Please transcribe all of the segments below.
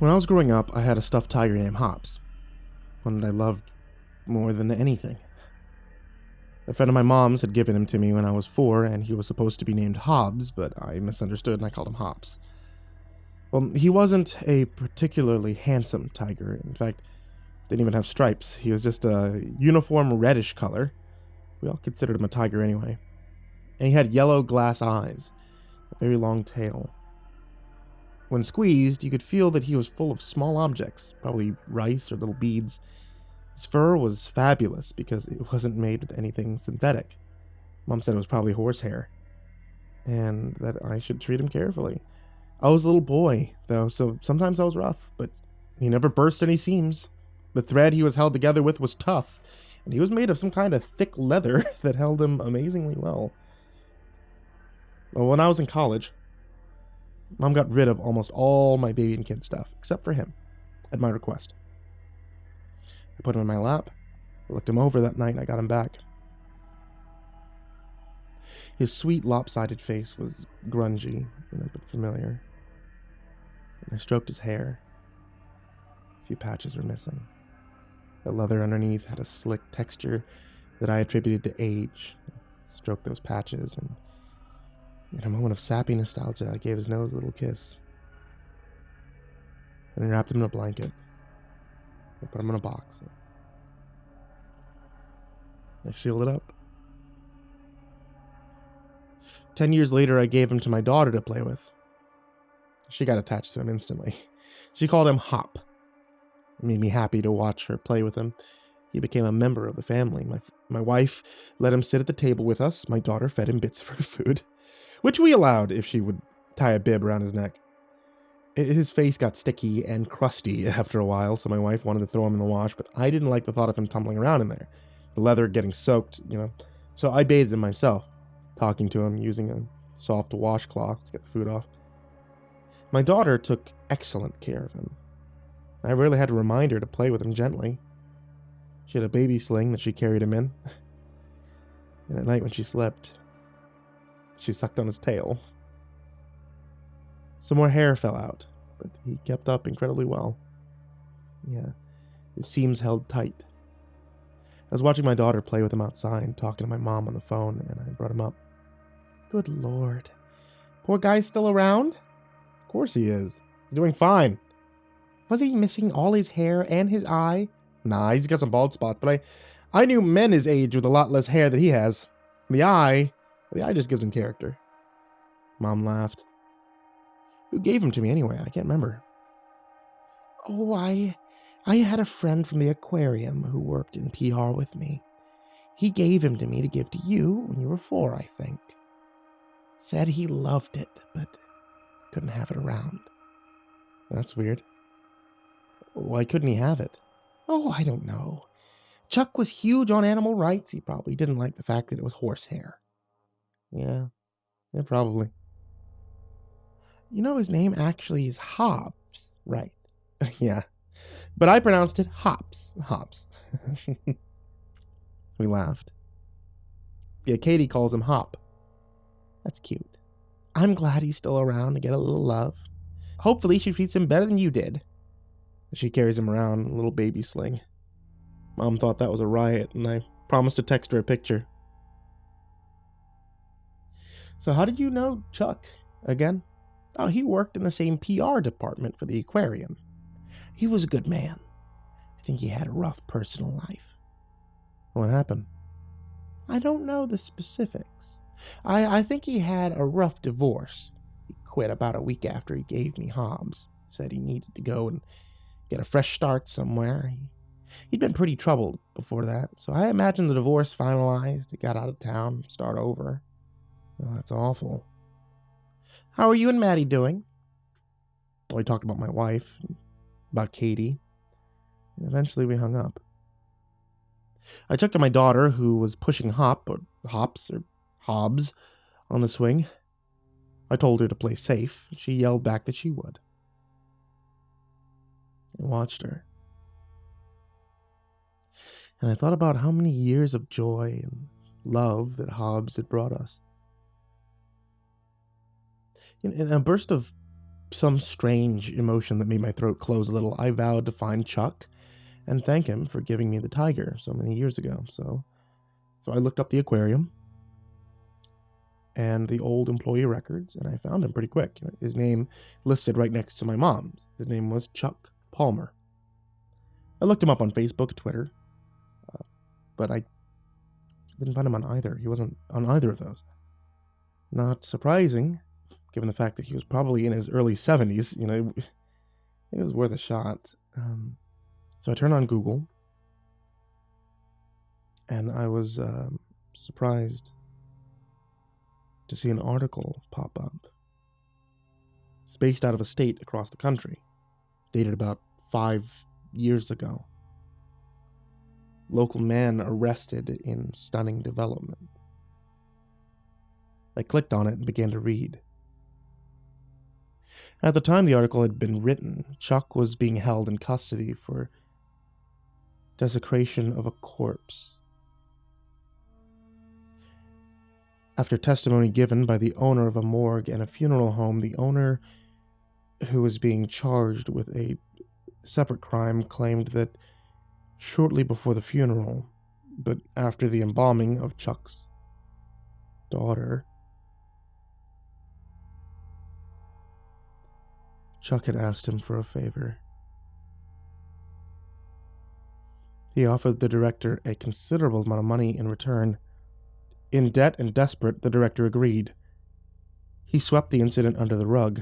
When I was growing up, I had a stuffed tiger named Hops, one that I loved more than anything. A friend of my mom's had given him to me when I was 4, and he was supposed to be named Hobbs, but I misunderstood and I called him Hops. Well, he wasn't a particularly handsome tiger. In fact, didn't even have stripes. He was just a uniform reddish color. We all considered him a tiger anyway. And he had yellow glass eyes, a very long tail. When squeezed, you could feel that he was full of small objects, probably rice or little beads. His fur was fabulous because it wasn't made with anything synthetic. Mom said it was probably horsehair, and that I should treat him carefully. I was a little boy, though, so sometimes I was rough, but he never burst any seams. The thread he was held together with was tough, and he was made of some kind of thick leather that held him amazingly well. Well, when I was in college, Mom got rid of almost all my baby and kid stuff, except for him, at my request. I put him in my lap, I looked him over that night, and I got him back. His sweet, lopsided face was grungy, but familiar. And I stroked his hair. A few patches were missing. The leather underneath had a slick texture that I attributed to age. I stroked those patches, and in a moment of sappy nostalgia, I gave his nose a little kiss. Then I wrapped him in a blanket. I put him in a box. I sealed it up. 10 years later, I gave him to my daughter to play with. She got attached to him instantly. She called him Hop. It made me happy to watch her play with him. He became a member of the family. My wife let him sit at the table with us. My daughter fed him bits of her food, which we allowed if she would tie a bib around his neck. His face got sticky and crusty after a while, so my wife wanted to throw him in the wash, but I didn't like the thought of him tumbling around in there. The leather getting soaked, So I bathed him myself, talking to him, using a soft washcloth to get the food off. My daughter took excellent care of him. I rarely had to remind her to play with him gently. She had a baby sling that she carried him in. And at night when she slept, she sucked on his tail. Some more hair fell out, but he kept up incredibly well. Yeah, his seams held tight. I was watching my daughter play with him outside, talking to my mom on the phone, and I brought him up. Good Lord. Poor guy's still around? Of course he is. He's doing fine. Was he missing all his hair and his eye? Nah, he's got some bald spots, but I knew men his age with a lot less hair than he has. The eye just gives him character. Mom laughed. Who gave him to me anyway? I can't remember. Oh, I had a friend from the aquarium who worked in PR with me. He gave him to me to give to you when you were 4, I think. Said he loved it, but couldn't have it around. That's weird. Why couldn't he have it? Oh, I don't know. Chuck was huge on animal rights. He probably didn't like the fact that it was horsehair. Yeah, probably. His name actually is Hobbs, right? Yeah, but I pronounced it Hops. We laughed. Yeah, Katie calls him Hop. That's cute. I'm glad he's still around to get a little love. Hopefully she treats him better than you did. She carries him around in a little baby sling. Mom thought that was a riot, and I promised to text her a picture. So how did you know Chuck again? Oh, he worked in the same PR department for the aquarium. He was a good man. I think he had a rough personal life. What happened? I don't know the specifics. I think he had a rough divorce. He quit about a week after he gave me Hobbs. Said he needed to go and get a fresh start somewhere. He'd been pretty troubled before that, so I imagine the divorce finalized. He got out of town, start over. Oh, that's awful. How are you and Maddie doing? Well, we talked about my wife, about Katie, and eventually we hung up. I checked on my daughter, who was pushing Hops on the swing. I told her to play safe. She yelled back that she would. I watched her. And I thought about how many years of joy and love that Hobbs had brought us. In a burst of some strange emotion that made my throat close a little, I vowed to find Chuck and thank him for giving me the tiger so many years ago. So I looked up the aquarium and the old employee records, and I found him pretty quick. His name listed right next to my mom's. His name was Chuck Palmer. I looked him up on Facebook, Twitter, but I didn't find him on either. He wasn't on either of those. Not surprising, given the fact that he was probably in his early 70s. It was worth a shot. So I turned on Google, and I was surprised to see an article pop up. It's based out of a state across the country, dated about 5 years ago. Local man arrested in stunning development. I clicked on it and began to read. At the time the article had been written, Chuck was being held in custody for desecration of a corpse. After testimony given by the owner of a morgue and a funeral home, the owner, who was being charged with a separate crime, claimed that shortly before the funeral, but after the embalming of Chuck's daughter, Chuck had asked him for a favor. He offered the director a considerable amount of money in return. In debt and desperate, the director agreed. He swept the incident under the rug.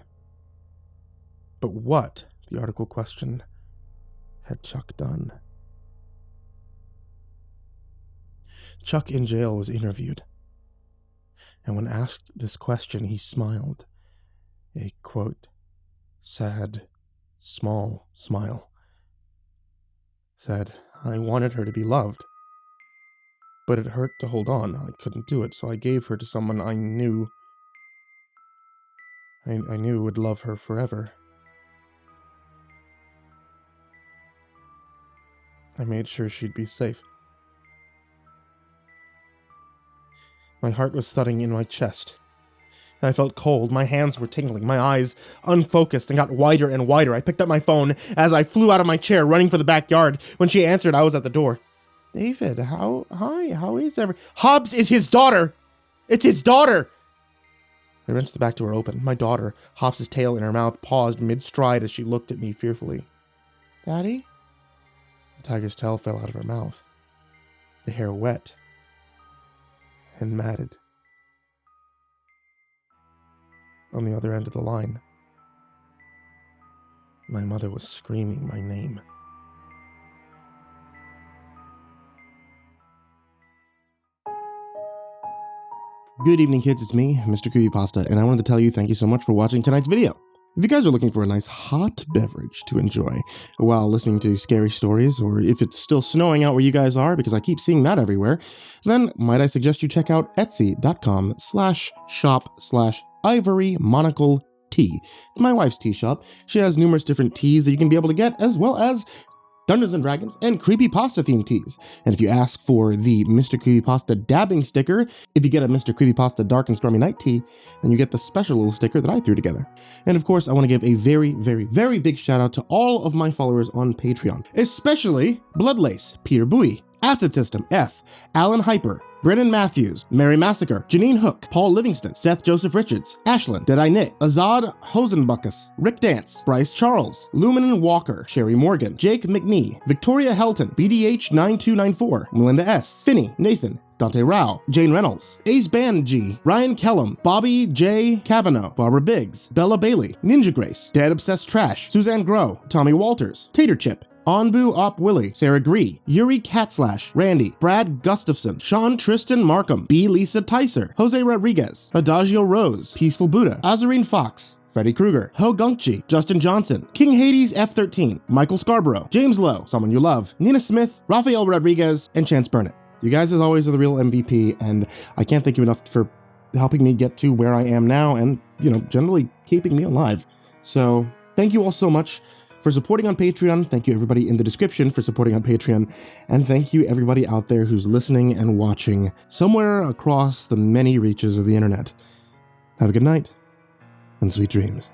But what, the article questioned, had Chuck done? Chuck in jail was interviewed, and when asked this question, he smiled. A, quote, sad, small smile. Said, I wanted her to be loved, but it hurt to hold on. I couldn't do it, so I gave her to someone I knew would love her forever. I made sure she'd be safe. My heart was thudding in my chest. I felt cold, my hands were tingling, my eyes unfocused and got wider and wider. I picked up my phone as I flew out of my chair, running for the backyard. When she answered, I was at the door. David, how is everything? Hobbs is his daughter! It's his daughter! I wrenched the back door open. My daughter, Hobbs' tail in her mouth, paused mid-stride as she looked at me fearfully. Daddy? The tiger's tail fell out of her mouth. The hair wet and matted. On the other end of the line, my mother was screaming my name. Good evening, kids. It's me, MrCreepyPasta, and I wanted to tell you thank you so much for watching tonight's video. If you guys are looking for a nice hot beverage to enjoy while listening to scary stories, or if it's still snowing out where you guys are, because I keep seeing that everywhere, then might I suggest you check out etsy.com/shop/ivorymonocle tea. It's my wife's tea shop. She has numerous different teas that you can be able to get, as well as Dungeons & Dragons and Creepypasta themed teas. And if you ask for the Mr. Creepypasta dabbing sticker, if you get a Mr. Creepypasta Dark and Stormy Night tea, then you get the special little sticker that I threw together. And of course, I want to give a very, very, very big shout out to all of my followers on Patreon, especially Bloodlace, Peter Bowie, AcidSystem, F, Alan Hyper, Brennan Matthews, Mary Massacre, Janine Hook, Paul Livingston, Seth Joseph Richards, Ashlyn, Deadeye Nick, Azad Hosenbokus, Rick Dance, Bryce Charles, Luminen Walker, Sheri Morgan, Jake Mcnee, Victoria Helton, BDH9294, Melinda S, Phinney, Nathan, Dante Rowe, Jane Rennalls, AceBandg, Ryan Kellum, Bobby J. CAVANAUGH, Barbara Biggs, BellaBailey, NinjaGrace, Dad Obsessed Trash, Suzanne Grow, Tommy Walters, Tater Chip, Onbu Op Willie, Sarah Gree, Yuri Catslash, Randy, Brad Gustafson, Sean Tristan Markham, B. Lisa Tyser, Jose Rodriguez, Adagio Rose, Peaceful Buddha, Azarine Fox, Freddy Krueger, Ho Gunkchi, Justin Johnson, King Hades F13, Michael Scarborough, James Lowe, Someone You Love, Nina Smith, Rafael Rodriguez, and Chance Burnett. You guys, as always, are the real MVP, and I can't thank you enough for helping me get to where I am now and, generally keeping me alive. So, thank you all so much for supporting on Patreon. Thank you everybody in the description for supporting on Patreon. And thank you everybody out there who's listening and watching somewhere across the many reaches of the internet. Have a good night and sweet dreams.